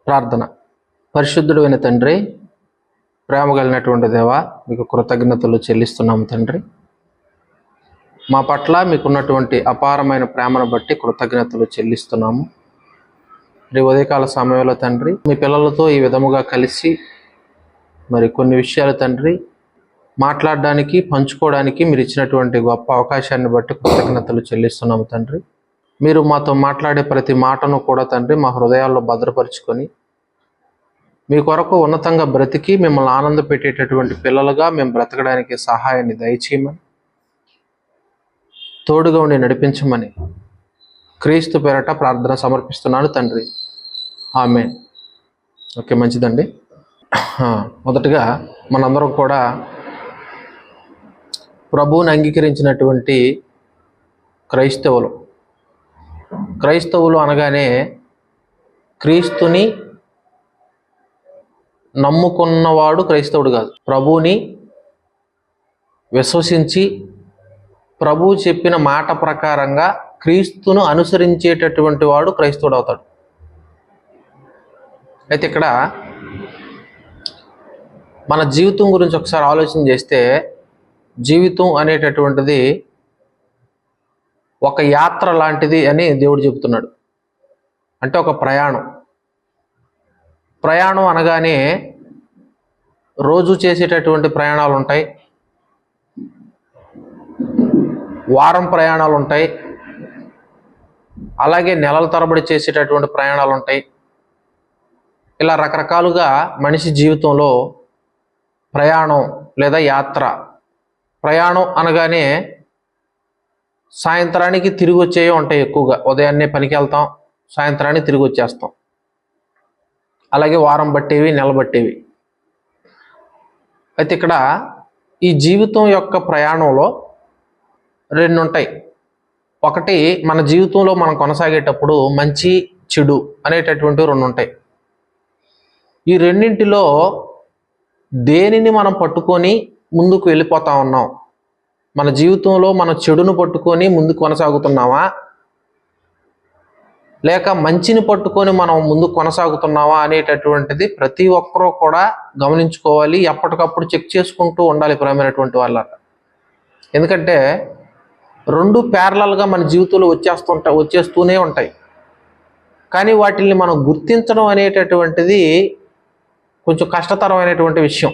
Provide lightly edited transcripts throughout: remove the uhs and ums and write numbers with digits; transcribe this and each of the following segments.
ప్రార్థన. పరిశుద్ధుడైన తండ్రి, ప్రేమ కలిగినటువంటి దేవా, మీకు కృతజ్ఞతలు చెల్లిస్తున్నాము తండ్రి. మా పట్ల మీకున్నటువంటి అపారమైన ప్రేమను బట్టి కృతజ్ఞతలు చెల్లిస్తున్నాము. మరి ఉదయకాల సమయంలో తండ్రి, మీ పిల్లలతో ఈ విధముగా కలిసి మరి కొన్ని విషయాలు తండ్రి మాట్లాడడానికి, పంచుకోవడానికి మీరు ఇచ్చినటువంటి గొప్ప అవకాశాన్ని బట్టి కృతజ్ఞతలు చెల్లిస్తున్నాము తండ్రి. మీరు మాతో మాట్లాడే ప్రతి మాటను కూడా తండ్రి మా హృదయాల్లో భద్రపరుచుకొని మీ కొరకు ఉన్నతంగా బ్రతికి మిమ్మల్ని ఆనంద పెట్టేటటువంటి పిల్లలుగా మేము బ్రతకడానికి సహాయాన్ని దయచేయమని, తోడుగా ఉండి నడిపించమని క్రీస్తు పేరట ప్రార్థన సమర్పిస్తున్నాను తండ్రి. ఆమేన్. ఓకే, మంచిదండి. మొదటగా మనందరం కూడా ప్రభువుని అంగీకరించినటువంటి క్రైస్తవులు అనగానే క్రీస్తుని నమ్ముకున్నవాడు క్రైస్తవుడు కాదు. ప్రభువుని విశ్వసించి ప్రభువు చెప్పిన మాట ప్రకారంగా క్రీస్తును అనుసరించేటటువంటి వాడు క్రైస్తవుడు అవుతాడు. అయితే ఇక్కడ మన జీవితం గురించి ఒకసారి ఆలోచన చేస్తే, జీవితం అనేటటువంటిది ఒక యాత్ర లాంటిది అని దేవుడు చెబుతున్నాడు. అంటే ఒక ప్రయాణం అనగానే రోజు చేసేటటువంటి ప్రయాణాలు ఉంటాయి, వారం ప్రయాణాలు ఉంటాయి, అలాగే నెలల తరబడి చేసేటటువంటి ప్రయాణాలు ఉంటాయి. ఇలా రకరకాలుగా మనిషి జీవితంలో ప్రయాణం లేదా యాత్ర. ప్రయాణం అనగానే సాయంత్రానికి తిరిగి వచ్చేవి ఉంటాయి ఎక్కువగా. ఉదయాన్నే పనికి వెళ్తాం, సాయంత్రానికి తిరిగి వచ్చేస్తాం. అలాగే వారం బట్టేవి, నెల బట్టేవి. అయితే ఇక్కడ ఈ జీవితం యొక్క ప్రయాణంలో రెండు ఉంటాయి. ఒకటి, మన జీవితంలో మనం కొనసాగేటప్పుడు మంచి చెడు అనేటటువంటివి రెండు ఉంటాయి. ఈ రెండింటిలో దేనిని మనం పట్టుకొని ముందుకు వెళ్ళిపోతా ఉన్నాం? మన జీవితంలో మన చెడును పట్టుకొని ముందుకు కొనసాగుతున్నావా, లేక మంచిని పట్టుకొని మనం ముందుకు కొనసాగుతున్నావా అనేటటువంటిది ప్రతి ఒక్కరూ కూడా గమనించుకోవాలి. ఎప్పటికప్పుడు చెక్ చేసుకుంటూ ఉండాలి ప్రియమైనటువంటి వాళ్ళ. ఎందుకంటే రెండు ప్యారలల్గా మన జీవితంలో వచ్చేస్తూనే ఉంటాయి. కానీ వాటిని మనం గుర్తించడం అనేటటువంటిది కొంచెం కష్టతరమైనటువంటి విషయం.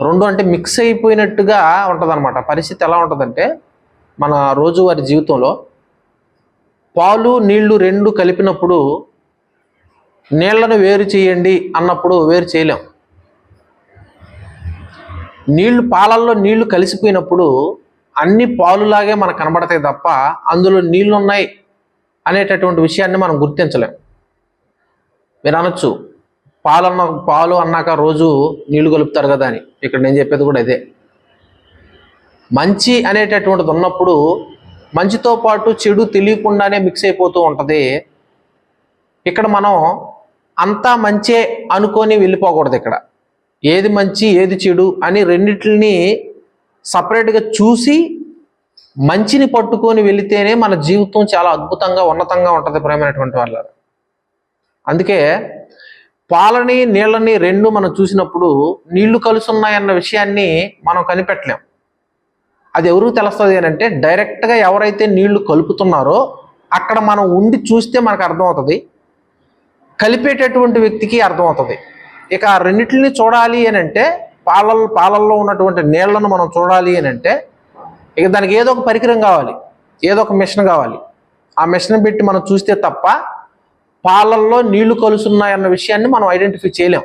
రెండు అంటే మిక్స్ అయిపోయినట్టుగా ఉంటుంది అన్నమాట. పరిస్థితి ఎలా ఉంటుందంటే, మన రోజువారి జీవితంలో పాలు నీళ్లు రెండు కలిపినప్పుడు నీళ్లను వేరు చేయండి అన్నప్పుడు వేరు చేయలేం. పాలల్లో నీళ్లు కలిసిపోయినప్పుడు అన్ని పాలులాగే మనకు కనబడతాయి తప్ప అందులో నీళ్లు ఉన్నాయి అనేటటువంటి విషయాన్ని మనం గుర్తించలేం. మీరు అనొచ్చు, పాలు అన్నాక రోజు నీళ్లు కలుపుతారు కదా అని. ఇక్కడ నేను చెప్పేది కూడా ఇదే. మంచి అనేటటువంటిది ఉన్నప్పుడు మంచితో పాటు చెడు తెలియకుండానే మిక్స్ అయిపోతూ ఉంటుంది. ఇక్కడ మనం అంతా మంచే అనుకొని వెళ్ళిపోకూడదు. ఇక్కడ ఏది మంచి ఏది చెడు అని రెండిటిని సపరేట్గా చూసి మంచిని పట్టుకొని వెళితేనే మన జీవితం చాలా అద్భుతంగా ఉన్నతంగా ఉంటుంది ప్రియమైనటువంటి వాళ్ళ. అందుకే పాలని నీళ్ళని రెండు మనం చూసినప్పుడు నీళ్లు కలుసున్నాయన్న విషయాన్ని మనం కనిపెట్టలేం. అది ఎవరికి తెలుస్తుంది అని అంటే, డైరెక్ట్గా ఎవరైతే నీళ్లు కలుపుతున్నారో అక్కడ మనం ఉండి చూస్తే మనకు అర్థమవుతుంది, కలిపేటటువంటి వ్యక్తికి అర్థమవుతుంది. ఇక ఆ రెండింటిని చూడాలి అని అంటే, పాలల్లో ఉన్నటువంటి నీళ్లను మనం చూడాలి అని అంటే, ఇక దానికి ఏదో ఒక పరికరం కావాలి, ఏదో ఒక మిషన్ కావాలి. ఆ మిషన్ పెట్టి మనం చూస్తే తప్ప పాలల్లో నీళ్లు కలుసున్నాయన్న విషయాన్ని మనం ఐడెంటిఫై చేయలేం.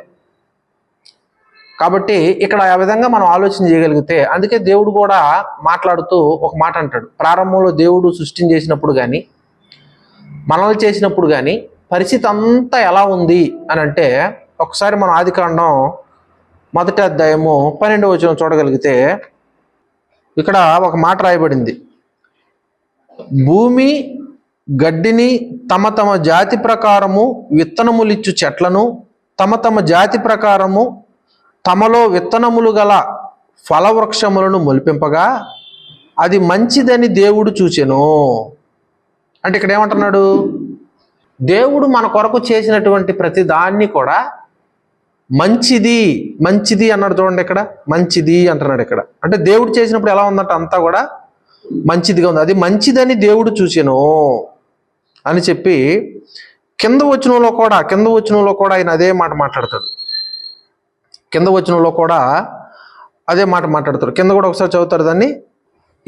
కాబట్టి ఇక్కడ ఆ విధంగా మనం ఆలోచన చేయగలిగితే, అందుకే దేవుడు కూడా మాట్లాడుతూ ఒక మాట అంటాడు. ప్రారంభంలో దేవుడు సృష్టిని చేసినప్పుడు కానీ, మనల్ని చేసినప్పుడు కానీ పరిస్థితి అంతా ఎలా ఉంది అని అంటే, ఒకసారి మనం ఆదికాండం 1వ అధ్యాయము 12వ వచనం చూడగలిగితే ఇక్కడ ఒక మాట రాయబడింది. భూమి గడ్డిని తమ తమ జాతి ప్రకారము విత్తనములిచ్చు చెట్లను తమ తమ జాతి ప్రకారము తమలో విత్తనములు గల ఫలవృక్షములను మొలిపింపగా అది మంచిదని దేవుడు చూచెను. అంటే ఇక్కడ ఏమంటున్నాడు? దేవుడు మన కొరకు చేసినటువంటి ప్రతి దాన్ని కూడా మంచిది మంచిది అన్నాడు. చూడండి, ఇక్కడ మంచిది అంటున్నాడు. ఇక్కడ అంటే దేవుడు చేసినప్పుడు ఎలా ఉందంట, అంతా కూడా మంచిదిగా ఉంది. అది మంచిదని దేవుడు చూసాను అని చెప్పి కింద వచనంలో కూడా ఆయన అదే మాట మాట్లాడతాడు. కింద వచనంలో కూడా అదే మాట మాట్లాడతాడు. కింద కూడా ఒకసారి చదువుతారు దాన్ని.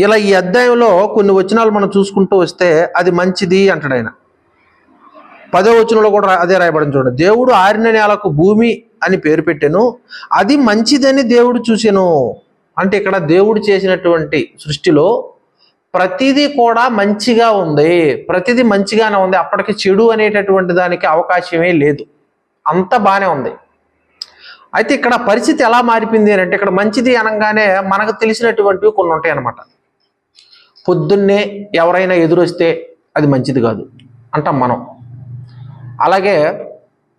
ఇలా ఈ అధ్యాయంలో కొన్ని వచనాలు మనం చూసుకుంటూ వస్తే అది మంచిది అంటాడు ఆయన. 10వ వచనంలో కూడా అదే రాయబడింది చూడండి. దేవుడు ఆరిన నేలకు భూమి అని పేరు పెట్టాను, అది మంచిదని దేవుడు చూసాను. అంటే ఇక్కడ దేవుడు చేసినటువంటి సృష్టిలో ప్రతిదీ కూడా మంచిగా ఉంది, ప్రతిదీ మంచిగానే ఉంది. అప్పటికి చెడు అనేటటువంటి దానికి అవకాశమే లేదు, అంత బాగానే ఉంది. అయితే ఇక్కడ పరిస్థితి ఎలా మారిపోయింది అని అంటే, ఇక్కడ మంచిది అనగానే మనకు తెలిసినటువంటివి కొన్ని ఉంటాయి అన్నమాట. పొద్దున్నే ఎవరైనా ఎదురొస్తే అది మంచిది కాదు అంటాం మనం. అలాగే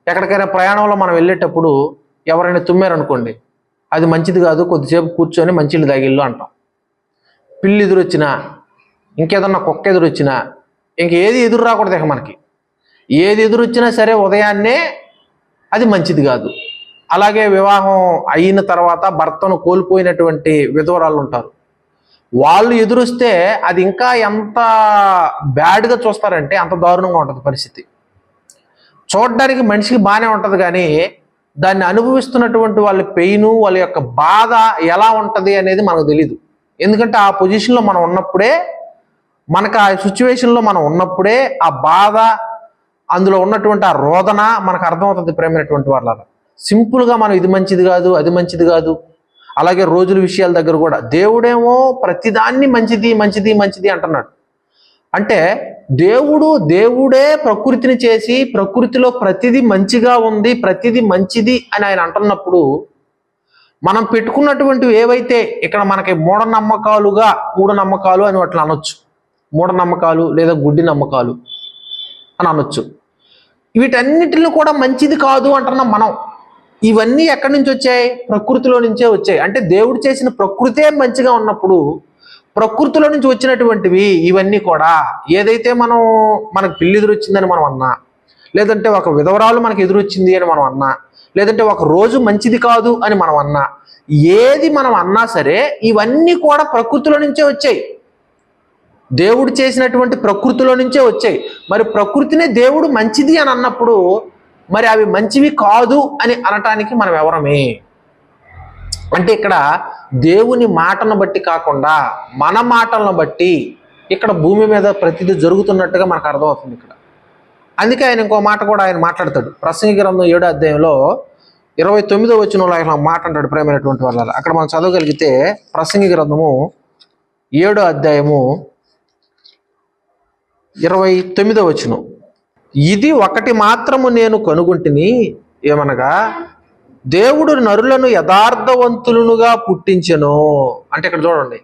ఎక్కడికైనా ప్రయాణంలో మనం వెళ్ళేటప్పుడు ఎవరైనా తుమ్మారనుకోండి, అది మంచిది కాదు, కొద్దిసేపు కూర్చొని మంచిళ్ళు తాగిళ్ళు అంటాం. పిల్లి ఎదురొచ్చినా, ఇంకేదన్నా కుక్క ఎదురొచ్చినా, ఇంకేది ఎదురు రాకూడదు. ఇక మనకి ఏది ఎదురొచ్చినా సరే ఉదయాన్నే అది మంచిది కాదు. అలాగే వివాహం అయిన తర్వాత భర్తను కోల్పోయినటువంటి విధవరాళ్ళు ఉంటారు, వాళ్ళు ఎదురొస్తే అది ఇంకా ఎంత బ్యాడ్గా చూస్తారంటే అంత దారుణంగా ఉంటుంది పరిస్థితి. చూడడానికి మనిషికి బాగానే ఉంటుంది, కానీ దాన్ని అనుభవిస్తున్నటువంటి వాళ్ళ పెయిన్, వాళ్ళ యొక్క బాధ ఎలా ఉంటుంది అనేది మనకు తెలీదు. ఎందుకంటే ఆ పొజిషన్లో మనం ఉన్నప్పుడే, మనకు ఆ సిచ్యువేషన్లో మనం ఉన్నప్పుడే ఆ బాధ, అందులో ఉన్నటువంటి ఆ రోదన మనకు అర్థమవుతుంది. ప్రేమైనటువంటి వాళ్ళ సింపుల్గా మనం ఇది మంచిది కాదు, అది మంచిది కాదు. అలాగే రోజుల విషయాల దగ్గర కూడా దేవుడేమో ప్రతిదాన్ని మంచిది మంచిది మంచిది అంటున్నాడు. అంటే దేవుడే ప్రకృతిని చేసి ప్రకృతిలో ప్రతిదీ మంచిగా ఉంది, ప్రతిదీ మంచిది అని ఆయన అంటున్నప్పుడు, మనం పెట్టుకున్నటువంటివి ఏవైతే ఇక్కడ మనకి మూఢనమ్మకాలు అని వాటిని అనొచ్చు. మూఢనమ్మకాలు లేదా గుడ్డి నమ్మకాలు అని అనొచ్చు. వీటన్నిటిని కూడా మంచిది కాదు అంటున్నాం మనం. ఇవన్నీ ఎక్కడి నుంచి వచ్చాయి? ప్రకృతిలో నుంచే వచ్చాయి. అంటే దేవుడు చేసిన ప్రకృతే మంచిగా ఉన్నప్పుడు ప్రకృతిలో నుంచి వచ్చినటువంటివి ఇవన్నీ కూడా, ఏదైతే మనకు పిల్లి ఎదురొచ్చిందని మనం అన్నా, లేదంటే ఒక విధవరాలు మనకు ఎదురొచ్చింది అని మనం అన్నా, లేదంటే ఒక రోజు మంచిది కాదు అని మనం అన్నా, ఏది మనం అన్నా సరే ఇవన్నీ కూడా ప్రకృతిలో నుంచే వచ్చాయి, దేవుడు చేసినటువంటి ప్రకృతిలో నుంచే వచ్చాయి. మరి ప్రకృతినే దేవుడు మంచిది అని అన్నప్పుడు మరి అవి మంచివి కాదు అని అనటానికి మనం ఎవరమే? అంటే ఇక్కడ దేవుని మాటను బట్టి కాకుండా మన మాటలను బట్టి ఇక్కడ భూమి మీద ప్రతిదీ జరుగుతున్నట్టుగా మనకు అర్థమవుతుంది ఇక్కడ. అందుకే ఆయన ఇంకో మాట కూడా ఆయన మాట్లాడతాడు. ప్రసంగి గ్రంథం 7వ అధ్యాయంలో 29వ వచనంలో ఆయన మాట అంటాడు. ప్రేమైనటువంటి వాళ్ళ అక్కడ మనం చదవగలిగితే ప్రసంగి గ్రంథము 7వ అధ్యాయము 29వ వచనం, ఇది ఒకటి మాత్రము నేను కనుగొంటిని, ఏమనగా దేవుడు నరులను యథార్థవంతులుగా పుట్టించెను. అంటే ఇక్కడ చూడండి,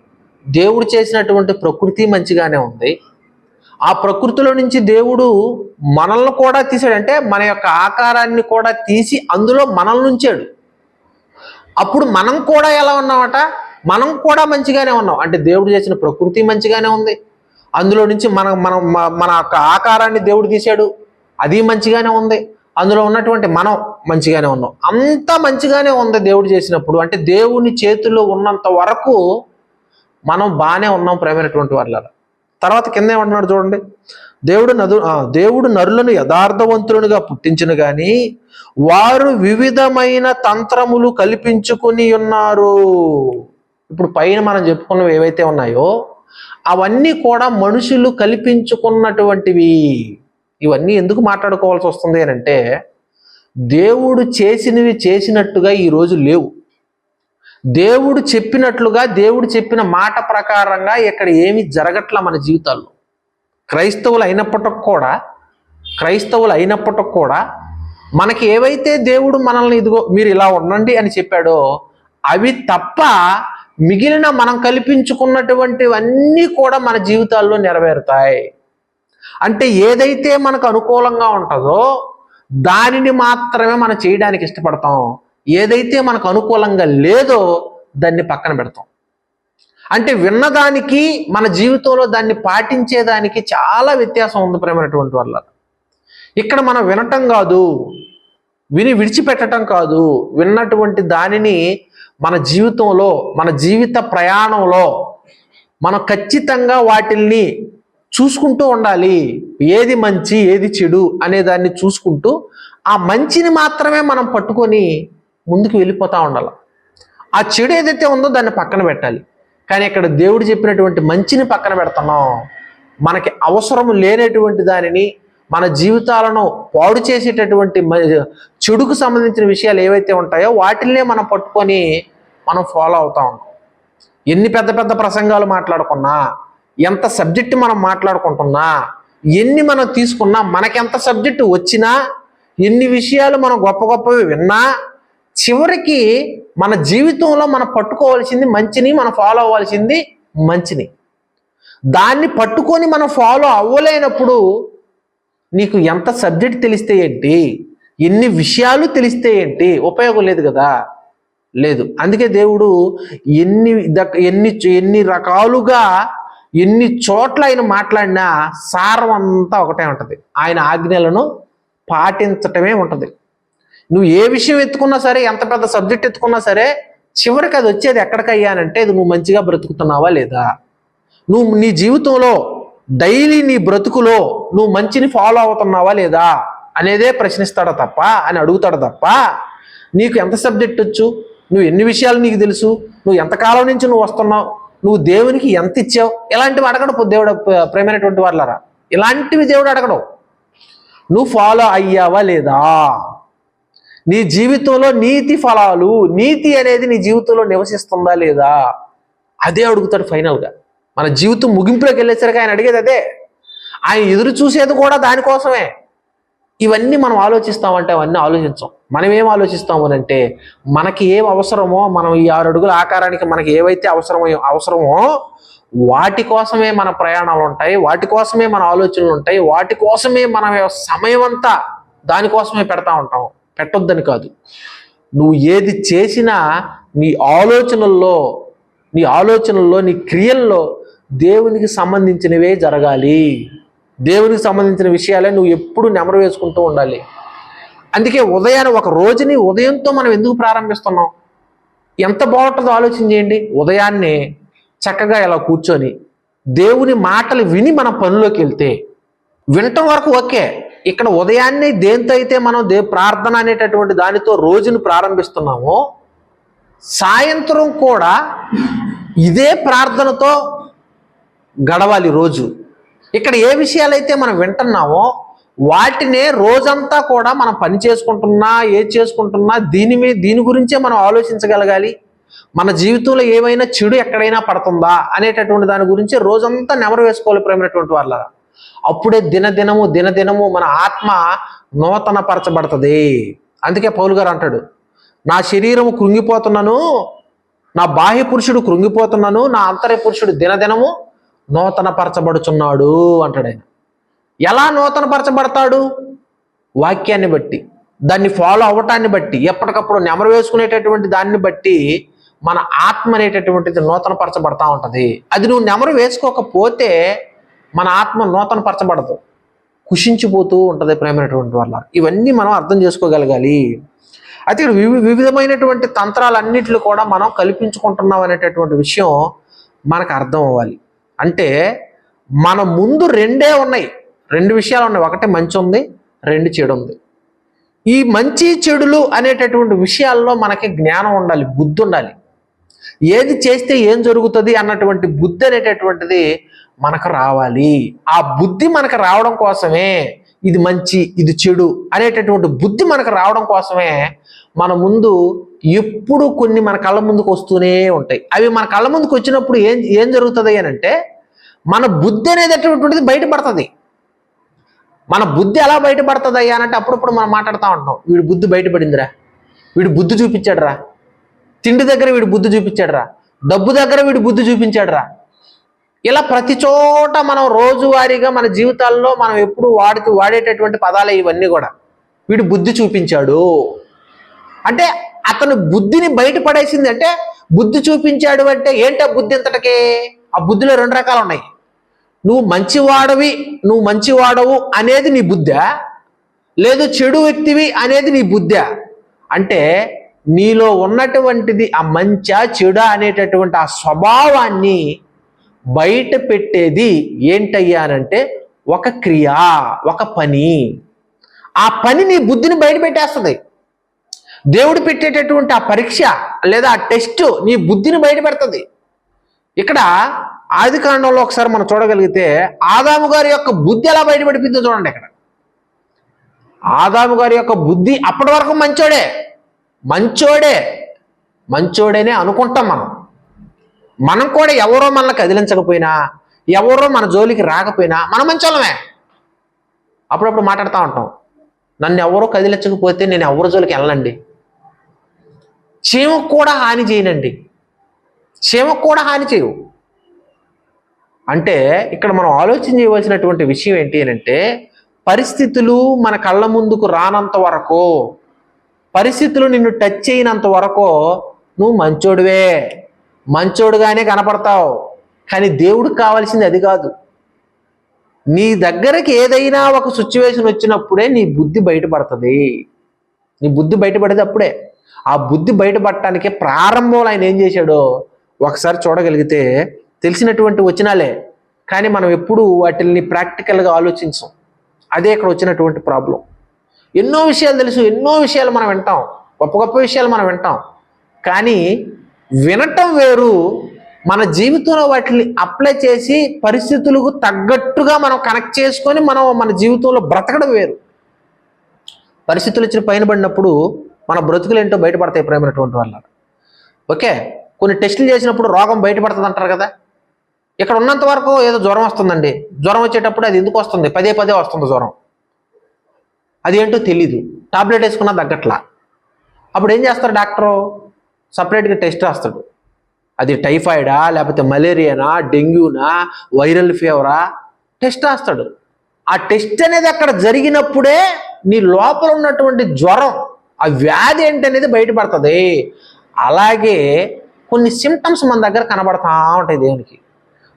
దేవుడు చేసినటువంటి ప్రకృతి మంచిగానే ఉంది. ఆ ప్రకృతిలో నుంచి దేవుడు మనల్ని కూడా తీసాడు. అంటే మన యొక్క ఆకారాన్ని కూడా తీసి అందులో మనల్ని ఉంచాడు. అప్పుడు మనం కూడా ఎలా ఉన్నామట? మనం కూడా మంచిగానే ఉన్నాం. అంటే దేవుడు చేసిన ప్రకృతి మంచిగానే ఉంది, అందులో నుంచి మన యొక్క ఆకారాన్ని దేవుడు తీశాడు, అది మంచిగానే ఉంది, అందులో ఉన్నటువంటి మనం మంచిగానే ఉన్నాం. అంతా మంచిగానే ఉంది దేవుడు చేసినప్పుడు. అంటే దేవుని చేతుల్లో ఉన్నంత వరకు మనం బాగానే ఉన్నాం ప్రేమైనటువంటి వాళ్ళ. తర్వాత కింద ఏమంటున్నాడు చూడండి, దేవుడు నరులను యథార్థవంతులుగా పుట్టించును గాని వారు వివిధమైన తంత్రములు కల్పించుకుని ఉన్నారు. ఇప్పుడు పైన మనం చెప్పుకున్నవి ఏవైతే ఉన్నాయో అవన్నీ కూడా మనుషులు కల్పించుకున్నటువంటివి. ఇవన్నీ ఎందుకు మాట్లాడుకోవాల్సి వస్తుంది అని అంటే, దేవుడు చేసినవి చేసినట్టుగా ఈరోజు లేవు. దేవుడు చెప్పినట్లుగా, దేవుడు చెప్పిన మాట ప్రకారంగా ఇక్కడ ఏమీ జరగట్లా మన జీవితాల్లో. క్రైస్తవులు అయినప్పటికి కూడా మనకి ఏవైతే దేవుడు మనల్ని ఇదిగో మీరు ఇలా ఉండండి అని చెప్పాడో అవి తప్ప మిగిలిన మనం కల్పించుకున్నటువంటివన్నీ కూడా మన జీవితాల్లో నెరవేరుతాయి. అంటే ఏదైతే మనకు అనుకూలంగా ఉంటుందో దానిని మాత్రమే మనం చేయడానికి ఇష్టపడతాం, ఏదైతే మనకు అనుకూలంగా లేదో దాన్ని పక్కన పెడతాం. అంటే విన్నదానికి మన జీవితంలో దాన్ని పాటించేదానికి చాలా వ్యత్యాసం ఉంది ప్రేమైనటువంటి వాళ్ళ. ఇక్కడ మనం వినటం కాదు, విని విడిచిపెట్టడం కాదు, విన్నటువంటి దానిని మన జీవితంలో, మన జీవిత ప్రయాణంలో మనం ఖచ్చితంగా వాటిల్ని చూసుకుంటూ ఉండాలి. ఏది మంచి ఏది చెడు అనే దాన్ని చూసుకుంటూ ఆ మంచిని మాత్రమే మనం పట్టుకొని ముందుకు వెళ్ళిపోతూ ఉండాలి. ఆ చెడు ఏదైతే ఉందో దాన్ని పక్కన పెట్టాలి. కానీ ఇక్కడ దేవుడు చెప్పినటువంటి మంచిని పక్కన పెడుతున్నాం. మనకి అవసరం లేనటువంటి దానిని, మన జీవితాలను పాడు చేసేటటువంటి చెడుకు సంబంధించిన విషయాలు ఏవైతే ఉంటాయో వాటిల్నే మనం పట్టుకొని మనం ఫాలో అవుతా ఉంటాం. ఎన్ని పెద్ద పెద్ద ప్రసంగాలు మాట్లాడుకున్నా, ఎంత సబ్జెక్టు మనం మాట్లాడుకుంటున్నా, ఎన్ని మనం తీసుకున్నా, మనకెంత సబ్జెక్టు వచ్చినా, ఎన్ని విషయాలు మనం గొప్ప గొప్పవి విన్నా, చివరికి మన జీవితంలో మనం పట్టుకోవాల్సింది మంచిని, మనం ఫాలో అవ్వాల్సింది మంచిని. దాన్ని పట్టుకొని మనం ఫాలో అవ్వలేనప్పుడు నీకు ఎంత సబ్జెక్ట్ తెలిస్తే ఏంటి, ఎన్ని విషయాలు తెలిస్తే ఏంటి, ఉపయోగం లేదు కదా, లేదు. అందుకే దేవుడు ఎన్ని రకాలుగా ఎన్ని చోట్ల ఆయన మాట్లాడినా సారం అంతా ఒకటే ఉంటుంది. ఆయన ఆజ్ఞలను పాటించటమే ఉంటుంది. నువ్వు ఏ విషయం ఎత్తుకున్నా సరే, ఎంత పెద్ద సబ్జెక్ట్ ఎత్తుకున్నా సరే, చివరికి అది వచ్చేది ఎక్కడికయ్యానంటే ఇది నువ్వు మంచిగా బ్రతుకుతున్నావా లేదా, నువ్వు నీ జీవితంలో డైలీ నీ బ్రతుకులో నువ్వు మంచిని ఫాలో అవుతున్నావా లేదా అనేదే ప్రశ్నిస్తాడు తప్ప, అని అడుగుతాడు తప్ప, నీకు ఎంత సబ్జెక్ట్ వచ్చు, నువ్వు ఎన్ని విషయాలు నీకు తెలుసు, నువ్వు ఎంతకాలం నుంచి నువ్వు వస్తున్నావు, నువ్వు దేవునికి ఎంత ఇచ్చావు, ఇలాంటివి అడగడు దేవుడు. ప్రేమైనటువంటి వాళ్ళరా, ఇలాంటివి దేవుడు అడగడు. నువ్వు ఫాలో అయ్యావా లేదా, నీ జీవితంలో నీతి ఫలాలు, నీతి అనేది నీ జీవితంలో నివసిస్తుందా లేదా, అదే అడుగుతాడు ఫైనల్గా. మన జీవితం ముగింపులోకి వెళ్ళేసరికి ఆయన అడిగేది అదే. ఆయన ఎదురు చూసేది కూడా దానికోసమే. ఇవన్నీ మనం ఆలోచిస్తామంటే అవన్నీ ఆలోచించాం. మనం ఏం ఆలోచిస్తాము అంటే, మనకి ఏం అవసరమో, మనం ఈ 6 అడుగుల ఆకారానికి మనకి ఏవైతే అవసరమో వాటి కోసమే మన ప్రయాణాలు ఉంటాయి, వాటి కోసమే మన ఆలోచనలు ఉంటాయి, వాటి కోసమే మన సమయం అంతా దానికోసమే పెడతా ఉంటాం. పెట్టొద్దని కాదు. నువ్వు ఏది చేసినా నీ ఆలోచనల్లో నీ క్రియల్లో దేవునికి సంబంధించినవే జరగాలి. దేవునికి సంబంధించిన విషయాలే నువ్వు ఎప్పుడు నెమరు వేసుకుంటూ ఉండాలి. అందుకే ఉదయాన్ని, ఒక రోజుని ఉదయంతో మనం ఎందుకు ప్రారంభిస్తున్నాం, ఎంత బాగుంటుందో ఆలోచన చేయండి. ఉదయాన్నే చక్కగా ఇలా కూర్చొని దేవుని మాటలు విని మనం పనిలోకి వెళ్తే, వినటం వరకు ఓకే. ఇక్కడ ఉదయాన్నే దేంతో అయితే మనం ప్రార్థన అనేటటువంటి దానితో రోజును ప్రారంభిస్తున్నామో, సాయంత్రం కూడా ఇదే ప్రార్థనతో గడవాలి రోజు. ఇక్కడ ఏ విషయాలైతే మనం వింటున్నామో వాటినే రోజంతా కూడా మనం పని చేసుకుంటున్నా, ఏది చేసుకుంటున్నా దీని గురించే మనం ఆలోచించగలగాలి. మన జీవితంలో ఏమైనా చెడు ఎక్కడైనా పడుతుందా అనేటటువంటి దాని గురించి రోజంతా నెమరు వేసుకోవాలి ప్రేమైనటువంటి వాళ్ళ. అప్పుడే దినదినము మన ఆత్మ నూతన పరచబడుతుంది. అందుకే పౌలు గారు అంటాడు, నా శరీరము కృంగిపోతున్నాను, నా బాహ్య పురుషుడు కృంగిపోతున్నాను, నా అంతర్య పురుషుడు దినదినము నూతన పరచబడుచున్నాడు అంటాడు ఆయన. ఎలా నూతన పరచబడతాడు? వాక్యాన్ని బట్టి, దాన్ని ఫాలో అవ్వటాన్ని బట్టి, ఎప్పటికప్పుడు నెమరు వేసుకునేటటువంటి దాన్ని బట్టి మన ఆత్మ అనేటటువంటిది నూతన పరచబడతా ఉంటుంది. అది నువ్వు నెమరు వేసుకోకపోతే మన ఆత్మ నూతన పరచబడదు, కుషించిపోతూ ఉంటుంది ప్రేమైనటువంటి వల్ల. ఇవన్నీ మనం అర్థం చేసుకోగలగాలి. అయితే వివిధమైనటువంటి తంత్రాలన్నింటిలో కూడా మనం కల్పించుకుంటున్నాం అనేటటువంటి విషయం మనకు అర్థం అవ్వాలి. అంటే మన ముందు ఉన్నాయి, 2 విషయాలు ఉన్నాయి. ఒకటి మంచి ఉంది, 2 చెడు ఉంది. ఈ మంచి చెడులు అనేటటువంటి విషయాల్లో మనకి జ్ఞానం ఉండాలి, బుద్ధి ఉండాలి. ఏది చేస్తే ఏం జరుగుతుంది అన్నటువంటి బుద్ధి అనేటటువంటిది మనకు రావాలి. ఆ బుద్ధి మనకు రావడం కోసమే, ఇది మంచి ఇది చెడు అనేటటువంటి బుద్ధి మనకు రావడం కోసమే మన ముందు ఎప్పుడు కొన్ని మన కళ్ళ ముందుకు వస్తూనే ఉంటాయి. అవి మన కళ్ళ ముందుకు వచ్చినప్పుడు ఏం జరుగుతుంది అని అంటే, మన బుద్ధి అనేటటువంటిది బయటపడుతుంది. మన బుద్ధి ఎలా బయటపడుతుంది అయ్యా అంటే, అప్పుడప్పుడు మనం మాట్లాడుతూ ఉంటాం, వీడి బుద్ధి బయటపడిందిరా, వీడు బుద్ధి చూపించాడురా, తిండి దగ్గర వీడు బుద్ధి చూపించాడురా, డబ్బు దగ్గర వీడు బుద్ధి చూపించాడురా. ఇలా ప్రతి చోట మనం రోజువారీగా మన జీవితాల్లో మనం ఎప్పుడు వాడేటటువంటి పదాలే ఇవన్నీ కూడా. వీడు బుద్ధి చూపించాడు అంటే అతను బుద్ధిని బయటపడేసింది. అంటే బుద్ధి చూపించాడు అంటే ఏంటో బుద్ధి ఇంతటికే. ఆ బుద్ధిలో 2 రకాలు ఉన్నాయి. నువ్వు మంచివాడవు అనేది నీ బుద్ధా, లేదు చెడు వ్యక్తివి అనేది నీ బుద్ధి. అంటే నీలో ఉన్నటువంటిది ఆ మంచా చెడా అనేటటువంటి ఆ స్వభావాన్ని బయట పెట్టేది ఏంటయ్యానంటే ఒక క్రియ, ఒక పని. ఆ పని నీ బుద్ధిని బయట పెట్టేస్తుంది. దేవుడు పెట్టేటటువంటి ఆ పరీక్ష లేదా ఆ టెస్ట్ నీ బుద్ధిని బయట పెడుతుంది. ఇక్కడ ఆది కాండంలో ఒకసారి మనం చూడగలిగితే ఆదాము గారి యొక్క బుద్ధి ఎలా బయటపడిపోయిందో చూడండి. ఇక్కడ ఆదాము గారి యొక్క బుద్ధి అప్పటి వరకు మంచోడేనే అనుకుంటాం. మనం కూడా ఎవరో మనల్ని కదిలించకపోయినా, ఎవరో మన జోలికి రాకపోయినా మనం మంచోళ్ళమే. అప్పుడప్పుడు మాట్లాడుతూ ఉంటాం, నన్ను ఎవరో కదిలించకపోతే నేను ఎవరి జోలికి వెళ్ళనండి, చీమకు కూడా హాని చేయనండి, చీమకు కూడా హాని చేయవు. అంటే ఇక్కడ మనం ఆలోచన చేయవలసినటువంటి విషయం ఏంటి అంటే, పరిస్థితులు మన కళ్ళ ముందుకు రానంత వరకు, పరిస్థితులు నిన్ను టచ్ చేయనంత వరకు నువ్వు మంచోడుగానే కనపడతావు. కానీ దేవుడికి కావాల్సింది అది కాదు. నీ దగ్గరకి ఏదైనా ఒక సిచ్యువేషన్ వచ్చినప్పుడే నీ బుద్ధి బయటపడుతుంది. నీ బుద్ధి బయటపడేది అప్పుడే. ఆ బుద్ధి బయటపడటానికి ప్రారంభంలో ఆయన ఏం చేశాడో ఒకసారి చూడగలిగితే తెలిసినటువంటి వచనాలే, కానీ మనం ఎప్పుడు వాటిని ప్రాక్టికల్గా ఆలోచించం. అదే ఇక్కడ వచ్చినటువంటి ప్రాబ్లం. ఎన్నో విషయాలు తెలుసు, ఎన్నో విషయాలు మనం వింటాం, గొప్ప గొప్ప విషయాలు మనం వింటాం. కానీ వినటం వేరు, మన జీవితంలో వాటిని అప్లై చేసి పరిస్థితులకు తగ్గట్టుగా మనం కనెక్ట్ చేసుకొని మనం మన జీవితంలో బ్రతకడం వేరు. పరిస్థితులు ఇచ్చిన పైన పడినప్పుడు మన బ్రతుకులు ఏంటో బయటపడతాయి ప్రేమైనటువంటి వాళ్ళ. ఓకే, కొన్ని టెస్టులు చేసినప్పుడు రోగం బయటపడుతుంది అంటారు కదా. ఇక్కడ ఉన్నంత వరకు ఏదో జ్వరం వస్తుందండి, జ్వరం వచ్చేటప్పుడు అది ఎందుకు వస్తుంది, పదే వస్తుంది జ్వరం, అది ఏంటో తెలీదు, టాబ్లెట్ వేసుకున్నా తగ్గట్లా. అప్పుడు ఏం చేస్తారు డాక్టరు, సపరేట్గా టెస్ట్ రాస్తాడు. అది టైఫాయిడా, లేకపోతే మలేరియానా, డెంగ్యూనా, వైరల్ ఫీవరా, టెస్ట్ రాస్తాడు. ఆ టెస్ట్ అనేది అక్కడ జరిగినప్పుడే నీ లోపల ఉన్నటువంటి జ్వరం, ఆ వ్యాధి ఏంటనేది బయటపడుతుంది. అలాగే కొన్ని సిమ్టమ్స్ మన దగ్గర కనబడతా ఉంటాయి దేవునికి.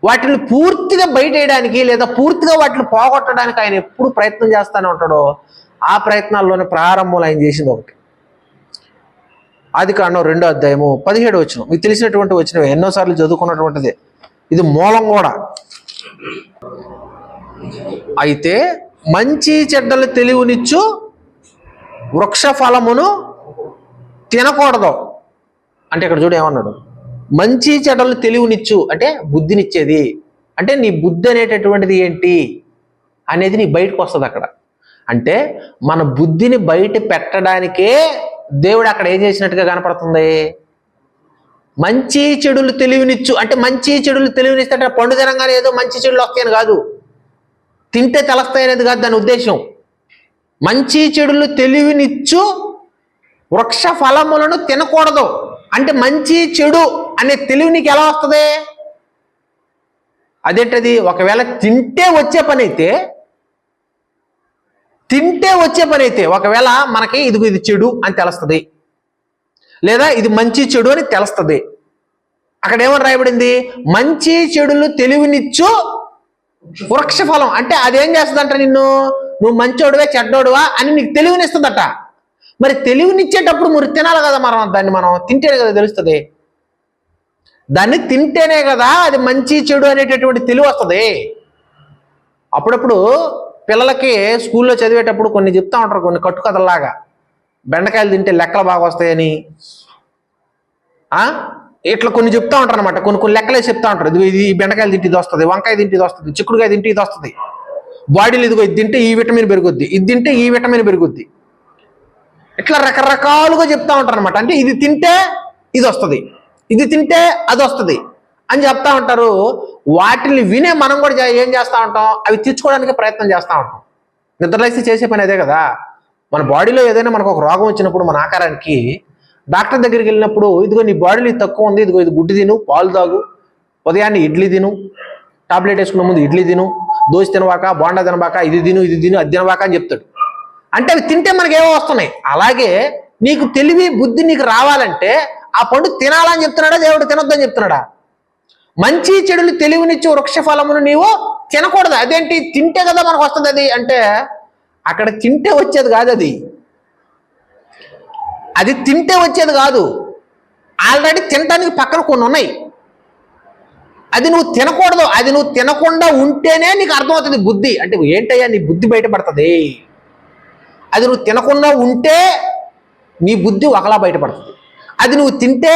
వాటిని పూర్తిగా బయటేయడానికి లేదా పూర్తిగా వాటిని పోగొట్టడానికి ఆయన ఎప్పుడు ప్రయత్నం చేస్తూనే ఉంటాడో. ఆ ప్రయత్నాల్లోనే ప్రారంభంలో ఆయన చేసింది ఒకటి. ఆదికాండం 2వ అధ్యాయము 17వ వచనం, మీకు తెలిసినటువంటి వచనం, ఎన్నోసార్లు చదువుకున్నటువంటిది, ఇది మూలం కూడా. అయితే మంచి చెడ్డలు తెలివినిచ్చు వృక్ష ఫలమును తినకూడదు అంటే ఇక్కడ చూడు ఏమన్నాడు, మంచి చెడ్డలు తెలివినిచ్చు అంటే బుద్ధినిచ్చేది. అంటే నీ బుద్ధి అనేటటువంటిది ఏంటి అనేది నీ బయటకు వస్తుంది అక్కడ. అంటే మన బుద్ధిని బయట పెట్టడానికే దేవుడు అక్కడ ఏం చేసినట్టుగా కనపడుతుంది. మంచి చెడులు తెలివినిచ్చు అంటే మంచి చెడులు తెలివినిస్తే అంటే పండు తినంగానే ఏదో మంచి చెడులు వస్తాయని కాదు, తింటే తెలుస్తాయి అనేది కాదు దాని ఉద్దేశం. మంచి చెడులు తెలివినిచ్చు వృక్ష ఫలములను తినకూడదు అంటే మంచి చెడు అనే తెలివి నీకు ఎలా వస్తుంది? అదేంటది, ఒకవేళ తింటే వచ్చే పని అయితే ఒకవేళ మనకి ఇది చెడు అని తెలుస్తుంది, లేదా ఇది మంచి చెడు అని తెలుస్తుంది. అక్కడ ఏమని రాయబడింది, మంచి చెడులు తెలివినిచ్చు వృక్ష ఫలం అంటే అదేం చేస్తుందంట, నువ్వు మంచోడువే చెడ్డోడువా అని నీకు తెలివినిస్తుందట. మరి తెలివినిచ్చేటప్పుడు మరి తినాలి కదా, దాన్ని మనం తింటేనే కదా తెలుస్తుంది. దాన్ని తింటేనే కదా అది మంచి చెడు అనేటటువంటి తెలివి వస్తుంది. అప్పుడప్పుడు పిల్లలకి స్కూల్లో చదివేటప్పుడు కొన్ని చెప్తా ఉంటారు, కొన్ని కట్టుకథల్లాగా, బెండకాయలు తింటే లెక్కలు బాగా వస్తాయని ఇట్లా కొన్ని చెప్తా ఉంటారు అనమాట. కొన్ని లెక్కలే చెప్తా ఉంటారు, ఇది బెండకాయలు తింటే ఇది వస్తుంది, వంకాయ తింటే ఇది వస్తుంది, చిక్కుడుకాయ తింటే ఇది వస్తుంది, బాడీలు ఇదిగో ఇది తింటే ఈ విటమిన్ పెరుగుద్ది, ఇది తింటే ఈ విటమిన్ పెరుగుద్ది, ఇట్లా రకరకాలుగా చెప్తా ఉంటారు అనమాట. అంటే ఇది తింటే ఇది వస్తుంది, ఇది తింటే అది వస్తుంది అని చెప్తా ఉంటారు. వాటిని వినే మనం కూడా ఏం చేస్తూ ఉంటాం, అవి తెచ్చుకోవడానికి ప్రయత్నం చేస్తూ ఉంటాం. నిద్రలేసి చేసే పని అదే కదా. మన బాడీలో ఏదైనా మనకు ఒక రోగం వచ్చినప్పుడు మన ఆకారానికి డాక్టర్ దగ్గరికి వెళ్ళినప్పుడు, ఇదిగో నీ బాడీలో తక్కువ ఉంది, ఇదిగో ఇది గుడ్డు తిను, పాలు తాగు, ఉదయాన్నే ఇడ్లీ తిను, టాబ్లెట్ వేసుకున్న ముందు ఇడ్లీ తిను, దోశ తినవాక, బోండా తినవాక, ఇది తిను అది తినవాక అని చెప్తాడు. అంటే అవి తింటే మనకి ఏమో వస్తున్నాయి. అలాగే నీకు తెలివి బుద్ధి నీకు రావాలంటే ఆ పండు తినాలని చెప్తున్నాడా దేవుడు, తినొద్దని చెప్తున్నాడా? మంచి చెడులు తెలివినిచ్చు వృక్ష ఫలమును నీవు తినకూడదు. అదేంటి, తింటే కదా మనకు వస్తుంది అది అంటే అక్కడ తింటే వచ్చేది కాదు, అది తింటే వచ్చేది కాదు. ఆల్రెడీ తినడానికి పక్కన కొన్ని ఉన్నాయి. అది నువ్వు తినకూడదు. అది నువ్వు తినకుండా ఉంటేనే నీకు అర్థమవుతుంది బుద్ధి అంటే ఏంటయ్యా, నీ బుద్ధి బయటపడుతుంది. అది నువ్వు తినకుండా ఉంటే నీ బుద్ధి ఒకలా బయటపడుతుంది, అది నువ్వు తింటే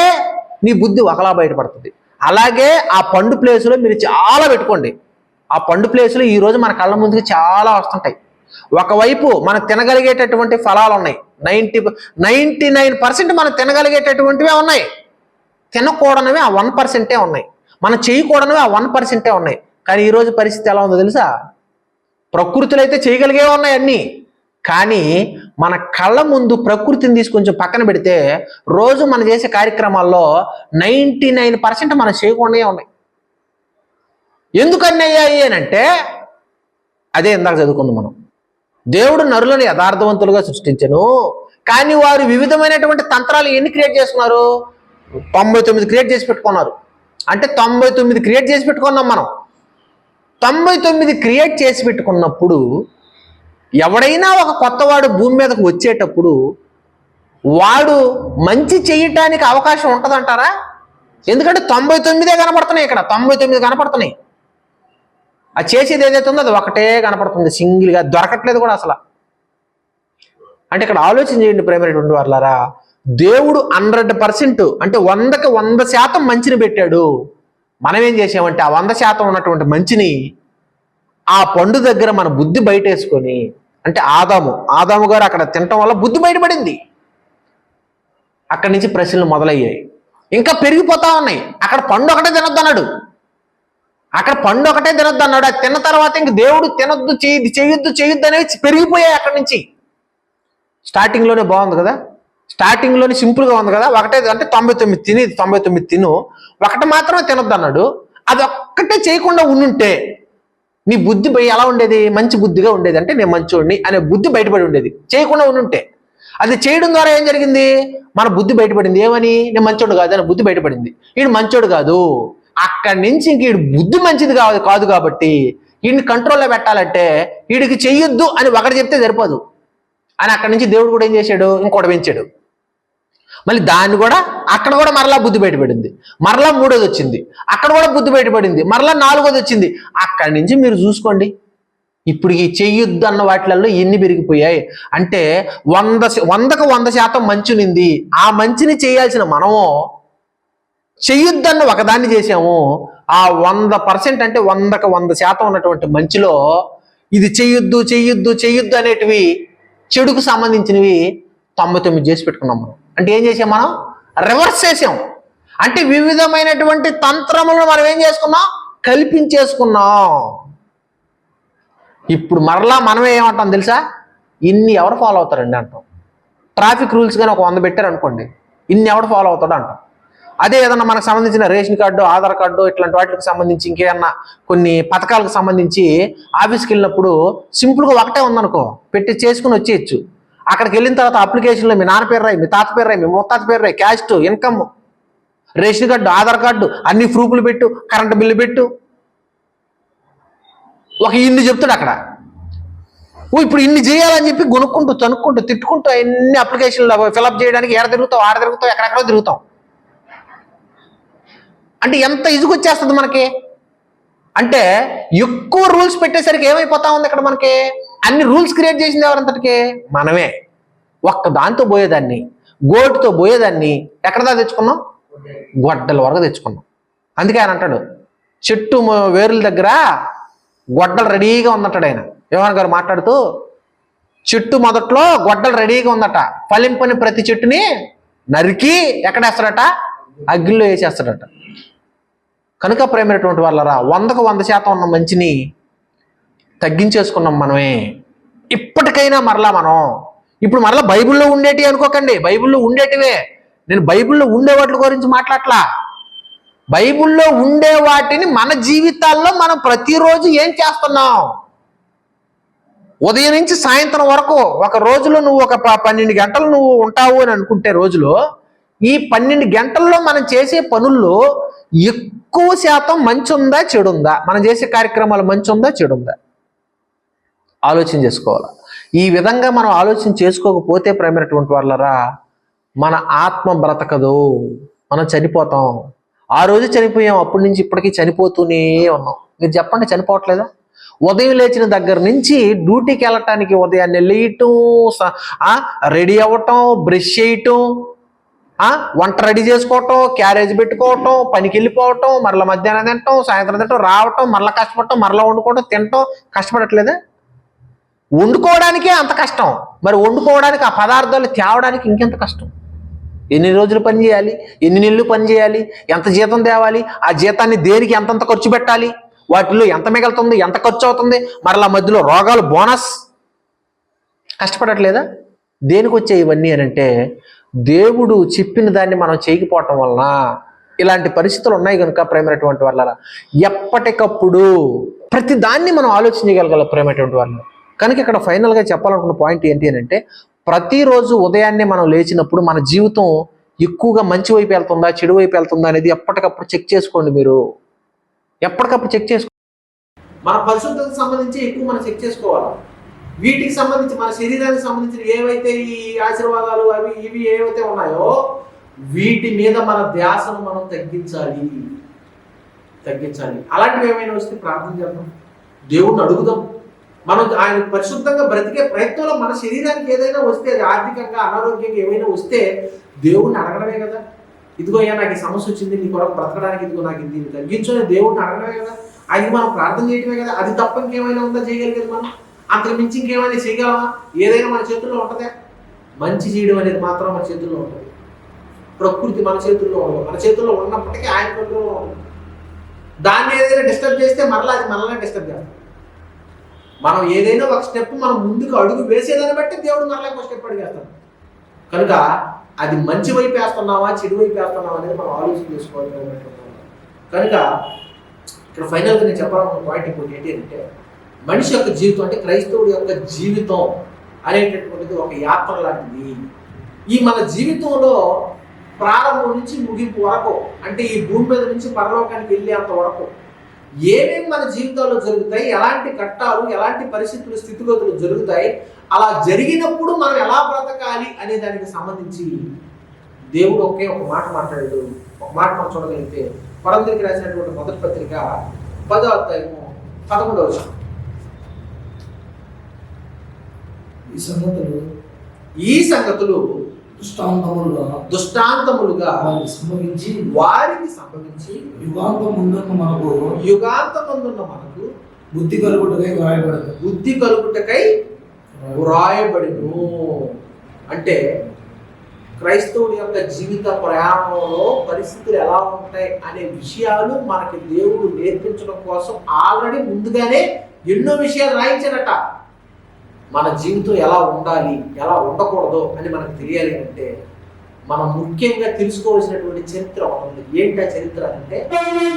నీ బుద్ధి ఒకలా బయటపడుతుంది. అలాగే ఆ పండు ప్లేసులో మీరు చాలా పెట్టుకోండి. ఆ పండు ప్లేసులో ఈరోజు మన కళ్ళ ముందుకు చాలా వస్తుంటాయి. ఒకవైపు మనం తినగలిగేటటువంటి ఫలాలు ఉన్నాయి, 99% మనం తినగలిగేటటువంటివే ఉన్నాయి. తినకూడనివి ఆ 1% ఉన్నాయి. మనం చేయకూడనివి ఆ 1% ఉన్నాయి. కానీ ఈరోజు పరిస్థితి ఎలా ఉందో తెలుసా? ప్రకృతిలో అయితే చేయగలిగేవి ఉన్నాయి అన్నీ, కానీ మన కళ్ళ ముందు ప్రకృతిని తీసి కొంచెం పక్కన పెడితే రోజు మనం చేసే కార్యక్రమాల్లో 99% మనం చేయకుండా ఉన్నాయి. ఎందుకని అయ్యాయి అని అంటే అదే ఇందాక చదువుకుందాం మనం. దేవుడు నరులను యథార్థవంతులుగా సృష్టించను, కానీ వారు వివిధమైనటువంటి తంత్రాలు ఎన్ని క్రియేట్ చేసుకున్నారు? 99 క్రియేట్ చేసి పెట్టుకున్నారు. అంటే 99 క్రియేట్ చేసి పెట్టుకున్నాం మనం. 99 క్రియేట్ చేసి పెట్టుకున్నప్పుడు ఎవడైనా ఒక కొత్తవాడు భూమి మీదకు వచ్చేటప్పుడు వాడు మంచి చేయటానికి అవకాశం ఉంటుందంటారా? ఎందుకంటే 99 కనపడుతున్నాయి, ఇక్కడ 99 కనపడుతున్నాయి. అది చేసేది ఏదైతే ఉందో అది ఒకటే కనపడుతుంది, సింగిల్గా దొరకట్లేదు కూడా అసలు. అంటే ఇక్కడ ఆలోచన చేయండి ప్రేమైనటువంటి వాళ్ళారా, దేవుడు 100% అంటే 100కి 100% మంచిని పెట్టాడు. మనం ఏం చేసామంటే ఆ 100% ఉన్నటువంటి మంచిని ఆ పండు దగ్గర మన బుద్ధి బయటేసుకొని, అంటే ఆదాము గారు అక్కడ తినటం వల్ల బుద్ధి బయటపడింది. అక్కడి నుంచి ప్రశ్నలు మొదలయ్యాయి, ఇంకా పెరిగిపోతా ఉన్నాయి. అక్కడ పండు ఒకటే తినొద్దు అన్నాడు, అది తిన్న తర్వాత ఇంక దేవుడు తినొద్దు, చేయొద్దు అనేవి పెరిగిపోయాయి అక్కడి నుంచి. స్టార్టింగ్లోనే బాగుంది కదా, స్టార్టింగ్లోనే సింపుల్గా ఉంది కదా. ఒకటే అంటే 99 తిను, ఒకటి మాత్రమే తినొద్దు అన్నాడు. అది ఒక్కటే చేయకుండా ఉండుంటే నీ బుద్ధి ఎలా ఉండేది? మంచి బుద్ధిగా ఉండేది. అంటే నేను మంచోడిని అనే బుద్ధి బయటపడి ఉండేది. చేయకుండా ఉండుంటే అది చేయడం ద్వారా ఏం జరిగింది? మన బుద్ధి బయటపడింది. ఏమని? నేను మంచోడు కాదు అనే బుద్ధి బయటపడింది. వీడు మంచోడు కాదు. అక్కడి నుంచి ఇంక వీడు బుద్ధి మంచిది కాదు కాబట్టి వీడిని కంట్రోల్లో పెట్టాలంటే వీడికి చెయ్యొద్దు అని ఒకటి చెప్తే సరిపోదు అని అక్కడి నుంచి దేవుడు కూడా ఏం చేశాడు? ఇంకోటి పెంచాడు. మళ్ళీ దాన్ని కూడా అక్కడ కూడా మరలా బుద్ధి బయటపడింది. మరలా 3వది వచ్చింది, అక్కడ కూడా బుద్ధి బయటపడింది. మరలా 4వది వచ్చింది. అక్కడి నుంచి మీరు చూసుకోండి, ఇప్పుడు ఈ చెయ్యొద్దు అన్న వాటిలలో ఎన్ని పెరిగిపోయాయి. అంటే 100కి 100% మంచి ఉంది. ఆ మంచిని చేయాల్సిన మనము చెయ్యొద్దన్న ఒకదాన్ని చేసాము. ఆ 100% అంటే 100కి 100% ఉన్నటువంటి మంచిలో ఇది చెయ్యొద్దు అనేటివి, చెడుకు సంబంధించినవి 99 చేసి పెట్టుకున్నాం మనం. అంటే ఏం చేసాం? మనం రివర్స్ చేసాం. అంటే వివిధమైనటువంటి తంత్రములను మనం ఏం చేసుకున్నాం? కల్పించేసుకున్నాం. ఇప్పుడు మరలా మనమే ఏమంటాం తెలుసా? ఇన్ని ఎవరు ఫాలో అవుతారండి అంటాం. ట్రాఫిక్ రూల్స్ కానీ ఒక 100 పెట్టారు అనుకోండి, ఇన్ని ఎవరు ఫాలో అవుతాడు అంటాం. అదే ఏదన్నా మనకు సంబంధించిన రేషన్ కార్డు, ఆధార్ కార్డు ఇట్లాంటి వాటికి సంబంధించి ఇంకేమన్నా కొన్ని పథకాలకు సంబంధించి ఆఫీస్కి వెళ్ళినప్పుడు సింపుల్గా ఒకటే ఉందనుకో, పెట్టి చేసుకుని వచ్చేయచ్చు. అక్కడికి వెళ్ళిన తర్వాత అప్లికేషన్లో మీ నాన్న పేరు రాయి, మీ తాత పేరు రాయి, మీ ముత్తాత పేరు రాయి, caste, income, ration card, Aadhaar card, అన్ని ప్రూఫ్లు పెట్టు, కరెంటు బిల్లు పెట్టు, ఒక ఇన్ని చెప్తాడు అక్కడ. ఇప్పుడు ఇన్ని చేయాలని చెప్పి కొనుక్కుంటూ తనుక్కుంటూ తిట్టుకుంటూ అన్ని అప్లికేషన్లు ఫిలప్ చేయడానికి ఆడ తిరుగుతాం ఎక్కడెక్కడో తిరుగుతాం. అంటే ఎంత ఇసుకొచ్చేస్తుంది మనకి. అంటే ఎక్కువ రూల్స్ పెట్టేసరికి ఏమైపోతా ఉంది ఇక్కడ మనకి? అన్ని రూల్స్ క్రియేట్ చేసింది ఎవరంతటికి? మనమే. ఒక్క దాంతో పోయేదాన్ని, గోటుతో పోయేదాన్ని ఎక్కడ దాకా తెచ్చుకున్నాం? గొడ్డల వరకు తెచ్చుకున్నాం. అందుకే ఆయన అంటాడు, చెట్టు వేరుల దగ్గర గొడ్డలు రెడీగా ఉందంటాడు ఆయన. యోహాన్ గారు మాట్లాడుతూ, చెట్టు మొదట్లో గొడ్డలు రెడీగా ఉందట, ఫలింపని ప్రతి చెట్టుని నరికి ఎక్కడేస్తాడట? అగ్గిలో వేసేస్తాడట. కనుక ప్రేమైనటువంటి వాళ్ళరా, 100కి 100% ఉన్న మంచిని తగ్గించేసుకున్నాం మనమే. ఇప్పటికైనా మరలా మనం ఇప్పుడు మరలా బైబిల్లో ఉండేటివి అనుకోకండి, బైబిల్లో ఉండేటివే. నేను బైబిల్లో ఉండే వాటి గురించి మాట్లాడలా. బైబిల్లో ఉండే వాటిని మన జీవితాల్లో మనం ప్రతిరోజు ఏం చేస్తున్నాం? ఉదయం నుంచి సాయంత్రం వరకు ఒక రోజులో నువ్వు ఒక 12 గంటలు నువ్వు ఉంటావు అని అనుకుంటే రోజులో, ఈ 12 గంటల్లో మనం చేసే పనుల్లో ఎక్కువ శాతం మంచి ఉందా చెడు ఉందా? మనం చేసే కార్యక్రమాలు మంచి ఉందా చెడు ఉందా? ఆలోచన చేసుకోవాలి. ఈ విధంగా మనం ఆలోచన చేసుకోకపోతే ప్రేమైనటువంటి వాళ్ళరా మన ఆత్మ బ్రతకదు, మనం చనిపోతాం. ఆ రోజు చనిపోయాం, అప్పటి నుంచి ఇప్పటికీ చనిపోతూనే ఉన్నాం. మీరు చెప్పండి, చనిపోవట్లేదా? ఉదయం లేచిన దగ్గర నుంచి డ్యూటీకి వెళ్ళటానికి ఉదయాన్నే లేయటం, రెడీ అవ్వటం, బ్రష్ చేయటం, వంట రెడీ చేసుకోవటం, క్యారేజ్ పెట్టుకోవటం, పనికి వెళ్ళిపోవటం, మరలా మధ్యాహ్నం తింటాం, సాయంత్రం తింటాం, రావటం, మరలా కష్టపడటం, మరలా వండుకోవటం, తినటం. కష్టపడట్లేదా? వండుకోవడానికే అంత కష్టం, మరి వండుకోవడానికి ఆ పదార్థాలు తేవడానికి ఇంకెంత కష్టం. ఎన్ని రోజులు పని చేయాలి, ఎన్ని నెలలు పని చేయాలి, ఎంత జీతం తేవాలి, ఆ జీతాన్ని దేనికి ఎంతంత ఖర్చు పెట్టాలి, వాటిలో ఎంత మిగులుతుంది, ఎంత ఖర్చు అవుతుంది, మరలా మధ్యలో రోగాలు బోనస్. కష్టపడట్లేదా? దేనికి వచ్చాయి ఇవన్నీ అని అంటే, దేవుడు చెప్పిన దాన్ని మనం చేయకపోవటం వలన ఇలాంటి పరిస్థితులు ఉన్నాయి కనుక ప్రేమైనటువంటి వాళ్ళ ఎప్పటికప్పుడు ప్రతి దాన్ని మనం ఆలోచించగలగాల ప్రేమైనటువంటి వాళ్ళు. కనుక ఇక్కడ ఫైనల్గా చెప్పాలనుకున్న పాయింట్ ఏంటి అని అంటే, ప్రతిరోజు ఉదయాన్నే మనం లేచినప్పుడు మన జీవితం ఎక్కువగా మంచి వైపు వెళ్తుందా, చెడు వైపు వెళ్తుందా అనేది ఎప్పటికప్పుడు చెక్ చేసుకోండి. మీరు ఎప్పటికప్పుడు చెక్ చేసుకోండి. మన పరిశుద్ధతకు సంబంధించి ఎక్కువ మనం చెక్ చేసుకోవాలి. వీటికి సంబంధించి మన శరీరానికి సంబంధించిన ఏవైతే ఈ ఆశీర్వాదాలు అవి ఇవి ఏవైతే ఉన్నాయో వీటి మీద మన ధ్యాసను మనం తగ్గించాలి. అలాంటివి ఏమైనా వస్తే ప్రార్థన చేద్దాం, దేవుణ్ణి అడుగుదాం. మనం ఆయన పరిశుద్ధంగా బ్రతికే ప్రయత్నంలో మన శరీరానికి ఏదైనా వస్తే, అది ఆర్థికంగా అనారోగ్యంగా ఏమైనా వస్తే దేవుణ్ణి అడగడమే కదా. ఇదిగో అయ్యా నాకు ఈ సమస్య వచ్చింది, నీ కొరకు బ్రతకడానికి ఇదిగో నాకు దీన్ని తగ్గించు అని దేవుణ్ణి అడగడమే కదా. ఆయనకి మనం ప్రార్థన చేయడమే కదా. అది తప్ప ఇంకేమైనా ఉందా చేయగలిగేది? మనం అంతకు మించి ఇంకేమైనా చేయగలమా? ఏదైనా మన చేతుల్లో ఉంటుందా? మంచి చేయడం అనేది మాత్రం మన చేతుల్లో ఉంటుంది. ప్రకృతి మన చేతుల్లో ఉండదు. మన చేతుల్లో ఉన్నప్పటికీ ఆయన కంట్రోల్లో ఉంటుంది. దాన్ని ఏదైనా డిస్టర్బ్ చేస్తే మరలా అది మనల్ని డిస్టర్బ్ చేస్తాం. మనం ఏదైనా ఒక స్టెప్ మనం ముందుకు అడుగు వేసేదాన్ని బట్టి దేవుడు మరలా ఒక స్టెప్ అడిగేస్తాడు. కనుక అది మంచి వైపు వేస్తున్నావా, చెడు వైపు వేస్తున్నావా అనేది మనం ఆలోచన చేసుకోవాలి. కనుక ఇక్కడ ఫైనల్గా నేను చెప్పాలనుకున్న పాయింట్ ఇంకోటి ఏంటి అంటే, మనిషి యొక్క జీవితం అంటే క్రైస్తవుడి యొక్క జీవితం అనేటటువంటిది ఒక యాత్ర లాంటిది. ఈ మన జీవితంలో ప్రారంభం నుంచి ముగింపు వరకు, అంటే ఈ భూమి మీద నుంచి పరలోకానికి వెళ్ళేంత వరకు ఏమేమి మన జీవితాల్లో జరుగుతాయి, ఎలాంటి ఘట్టాలు, ఎలాంటి పరిస్థితులు, స్థితిగతులు జరుగుతాయి, అలా జరిగినప్పుడు మనం ఎలా బ్రతకాలి అనే దానికి సంబంధించి దేవుడు ఒక మాట మాట్లాడాడు. ఒక మాట మనం చూడగలిగితే కొరింథీయులకు రాసినటువంటి మొదటి పత్రిక 10వ అధ్యాయము 11వ వచనం. ఈ సంగతులు దృష్టాంతములుగా వారికి సంభవించి యుగాంతమందున్న మనకు బుద్ధి కలుగుటకై వ్రాయబడిను. అంటే క్రైస్తవుడి యొక్క జీవిత ప్రయాణంలో పరిస్థితులు ఎలా ఉంటాయి అనే విషయాలు మనకి దేవుడు నేర్పించడం కోసం ఆల్రెడీ ముందుగానే ఎన్నో విషయాలు రాయించాడట. మన జీవితం ఎలా ఉండాలి, ఎలా ఉండకూడదు అని మనకు తెలియాలి అంటే మనం ముఖ్యంగా తెలుసుకోవాల్సినటువంటి చరిత్ర ఉంది. ఏంటి ఆ చరిత్ర అంటే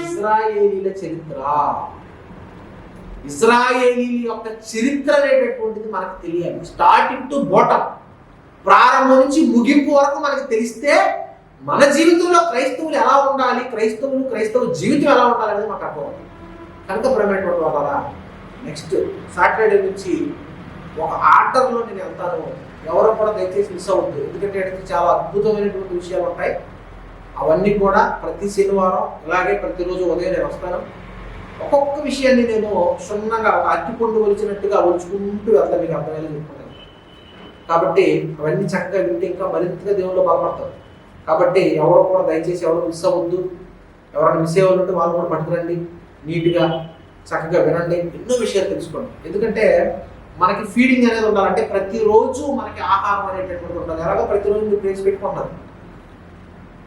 ఇశ్రాయేలీల చరిత్ర. ఇశ్రాయేలీల యొక్క చరిత్ర అనేటటువంటిది మనకు తెలియాలి. స్టార్టింగ్ టు బాటమ్, ప్రారంభం నుంచి ముగింపు వరకు మనకు తెలిస్తే మన జీవితంలో క్రైస్తవులు ఎలా ఉండాలి, క్రైస్తవ జీవితం ఎలా ఉండాలి అనేది మాకు అర్థమవుతుంది. కనుక ప్రేమైనటువంటి వాళ్ళ నెక్స్ట్ సాటర్డే నుంచి ఒక ఆర్డర్లో నేను వెళ్తాను. ఎవరో కూడా దయచేసి మిస్ అవుతుంది. ఎందుకంటే చాలా అద్భుతమైనటువంటి విషయాలు ఉంటాయి. అవన్నీ కూడా ప్రతి శనివారం ఇలాగే ప్రతిరోజు ఉదయం నేను వస్తాను. ఒక్కొక్క విషయాన్ని నేను క్షుణ్ణంగా ఒక అట్టిపండు ఒలిచినట్టుగా ఒలుచుకుంటూ వెళ్తాను, మీకు అర్థమయ్యేలా చెప్పుకుంటాను. కాబట్టి అవన్నీ చక్కగా వింటే ఇంకా మరింతగా దేవుళ్ళు బలపడతారు. కాబట్టి ఎవరో కూడా దయచేసి ఎవరు మిస్ అవ్వద్దు. ఎవరైనా మిస్ అవ్వాలంటే వాళ్ళు కూడా పట్టుకురండి, నీట్గా చక్కగా వినండి, ఎన్నో విషయాలు తెలుసుకోండి. ఎందుకంటే మనకి ఫీడింగ్ అనేది ఉండాలంటే ప్రతిరోజు మనకి ఆహారం అనేటటువంటి ఉండాలి. ఎలాగో ప్రతిరోజు మీరు ప్లేస్ పెట్టుకుంటారు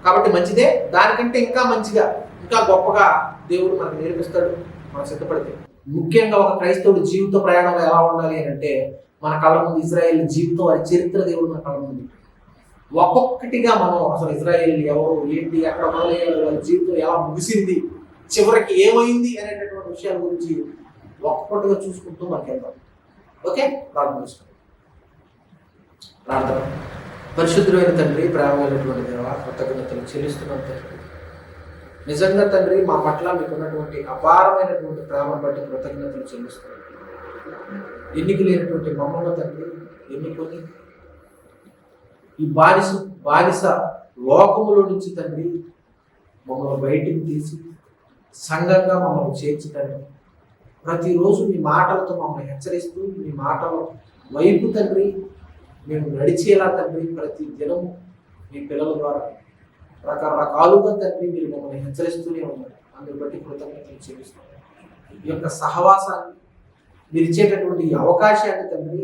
కాబట్టి మంచిదే. దానికంటే ఇంకా మంచిగా, ఇంకా గొప్పగా దేవుడు మనకు నేర్పిస్తాడు మనం సిద్ధపడితే. ముఖ్యంగా ఒక క్రైస్తవుడి జీవిత ప్రయాణంలో ఎలా ఉండాలి అని అంటే, మన కళ్ళ ముందు ఇజ్రాయేల్ జీవితం, వారి చరిత్ర దేవుడు మన కళ్ళ ముందు ఒక్కొక్కటిగా మనం అసలు ఇజ్రాయేల్ ఎవరు, ఏంటి, అక్కడ మొదలయ్యారు, వారి జీవితం ఎలా ముగిసింది, చివరికి ఏమైంది అనేటటువంటి విషయాల గురించి ఒక్కొక్కటిగా చూసుకుంటూ మనకి వెళ్తాం. ఓకే, ప్రార్థన చేసుకోండి. ప్రార్థన. పరిశుద్ధులైన తండ్రి, ప్రేమమైనటువంటి దేవ, కృతజ్ఞతలు చెల్లిస్తున్నాం తండ్రి. నిజంగా తండ్రి మా పట్ల మీకున్నటువంటి అపారమైనటువంటి ప్రేమను బట్టి కృతజ్ఞతలు చెల్లిస్తున్నాం. ఎన్నిక లేనటువంటి మమ్మల్ని తండ్రి ఎన్నుకొని ఈ బానిస లోకములో నుంచి తండ్రి మమ్మల్ని బయటికి తీసి సంఘంగా మమ్మల్ని చేర్చి తండ్రి ప్రతిరోజు మీ మాటలతో మమ్మల్ని హెచ్చరిస్తూ మీ మాటల వైపు తండ్రి మేము నడిచేలా తండ్రి ప్రతి దినము మీ పిల్లల ద్వారా రకరకాలుగా తండ్రి మీరు మమ్మల్ని హెచ్చరిస్తూనే ఉన్నారు. అందుని బట్టి కృతజ్ఞతలు చెల్లిస్తున్నాం. ఈ యొక్క సహవాసాన్ని మీరు ఇచ్చేటటువంటి ఈ అవకాశాన్ని తండ్రి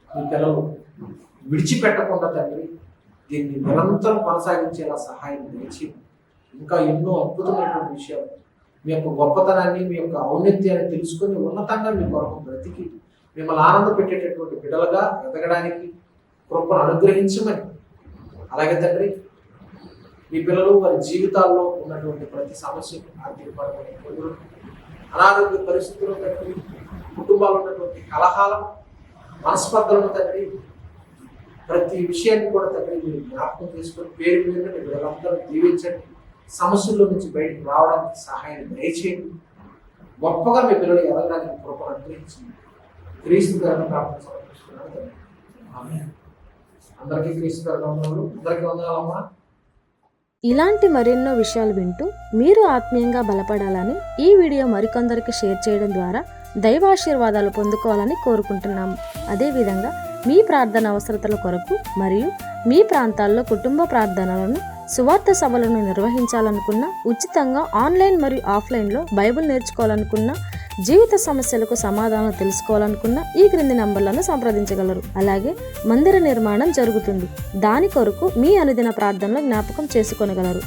మీ పిల్లలు విడిచిపెట్టకుండా తండ్రి దీన్ని నిరంతరం కొనసాగించేలా సహాయం చేసి ఇంకా ఎన్నో అద్భుతమైనటువంటి విషయాలు మీ యొక్క గొప్పతనాన్ని మీ యొక్క ఔన్నత్యాన్ని తెలుసుకొని ఉన్నతంగా మీ కొరకు బ్రతికి మిమ్మల్ని ఆనంద పెట్టేటటువంటి బిడ్డలుగా ఎదగడానికి కృపను అనుగ్రహించమని, అలాగే తండ్రి మీ పిల్లలు వారి జీవితాల్లో ఉన్నటువంటి ప్రతి సమస్యకు ఆర్థికపరమైన ఇబ్బందులు, అనారోగ్య పరిస్థితుల్లో తండ్రి, కుటుంబాల్లో ఉన్నటువంటి కలహాలను, మనస్పర్ధలను తండ్రి, ప్రతి విషయాన్ని కూడా తండ్రి మీరు జ్ఞాపకం చేసుకొని పేరు మీద మీ పిల్లలందరూ దీవించండి. సమస్యల్లో నుంచి బయటకు రావడానికి సహాయం దయచేయండి. గొప్పగా మీ పిల్లలు ఎదగడానికి కృపను అనుగ్రహించింది. క్రీస్తు గారిని ప్రార్థన సమర్పిస్తున్నాను. ఆమేన్. అందరికీ క్రీస్తు గారి వందనాలు. అందరికీ వందనాలమ్మా. ఇలాంటి మరెన్నో విషయాలు వింటూ మీరు ఆత్మీయంగా బలపడాలని ఈ వీడియో మరికొందరికి షేర్ చేయడం ద్వారా దైవాశీర్వాదాలు పొందుకోవాలని కోరుకుంటున్నాము. అదేవిధంగా మీ ప్రార్థన అవసరతల కొరకు మరియు మీ ప్రాంతాల్లో కుటుంబ ప్రార్థనలను, సువార్త సభలను నిర్వహించాలనుకున్న, ఉచితంగా ఆన్లైన్ మరియు ఆఫ్లైన్లో బైబిల్ నేర్చుకోవాలనుకున్న, జీవిత సమస్యలకు సమాధానం తెలుసుకోవాలనుకున్న ఈ క్రింది నంబర్లను సంప్రదించగలరు. అలాగే మందిర నిర్మాణం జరుగుతుంది. దాని కొరకు మీ అనుదిన ప్రార్థనలో జ్ఞాపకం చేసుకొనగలరు.